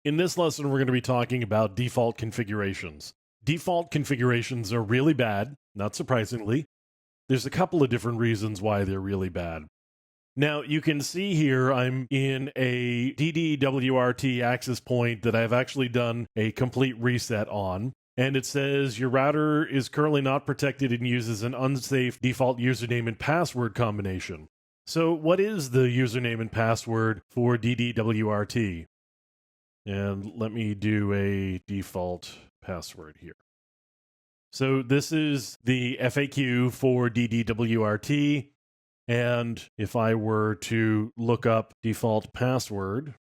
In this lesson, we're going to be talking about default configurations. Default configurations are really bad, not surprisingly. There's a couple of different reasons why they're really bad. Now, you can see here I'm in a DDWRT access point that I've actually done a complete reset on. And it says your router is currently not protected and uses an unsafe default username and password combination. So, what is the username and password for DDWRT? And let me do a default password here. So this is the FAQ for DDWRT. And if I were to look up default password,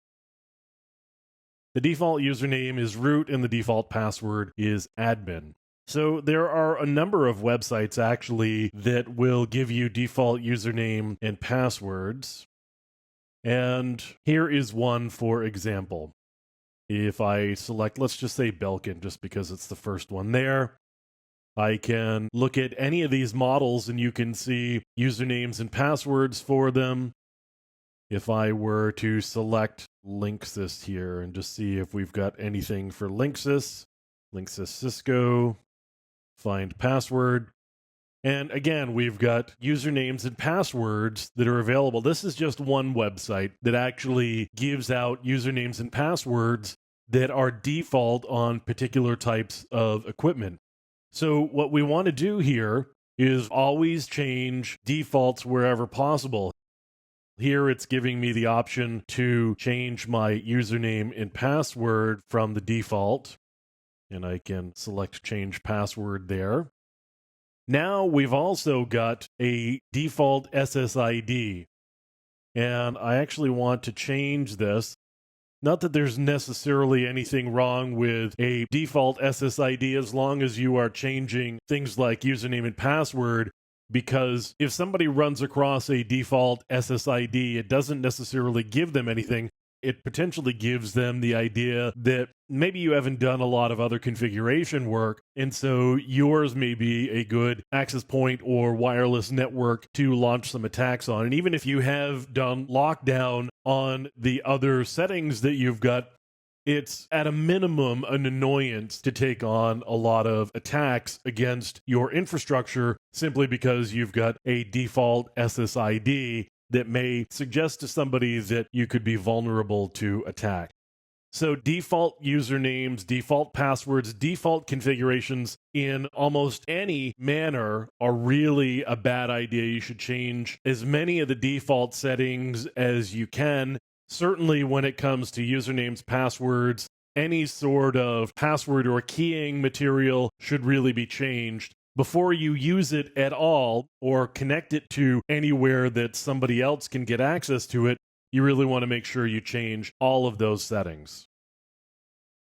the default username is root and the default password is admin. So there are a number of websites actually that will give you default username and passwords. And here is one for example. If I select, let's just say Belkin, just because it's the first one there, I can look at any of these models and you can see usernames and passwords for them. If I were to select Linksys here and just see if we've got anything for Linksys Cisco, find password. And again, we've got usernames and passwords that are available. This is just one website that actually gives out usernames and passwords that are default on particular types of equipment. So what we want to do here is always change defaults wherever possible. Here it's giving me the option to change my username and password from the default. And I can select change password there. Now we've also got a default SSID, and I actually want to change this. Not that there's necessarily anything wrong with a default SSID as long as you are changing things like username and password, because if somebody runs across a default SSID, it doesn't necessarily give them anything. It potentially gives them the idea that maybe you haven't done a lot of other configuration work, and so yours may be a good access point or wireless network to launch some attacks on. And even if you have done lockdown on the other settings that you've got, it's at a minimum an annoyance to take on a lot of attacks against your infrastructure simply because you've got a default SSID that may suggest to somebody that you could be vulnerable to attack. So default usernames, default passwords, default configurations in almost any manner are really a bad idea. You should change as many of the default settings as you can. Certainly when it comes to usernames, passwords, any sort of password or keying material should really be changed before you use it at all or connect it to anywhere that somebody else can get access to it. You really want to make sure you change all of those settings.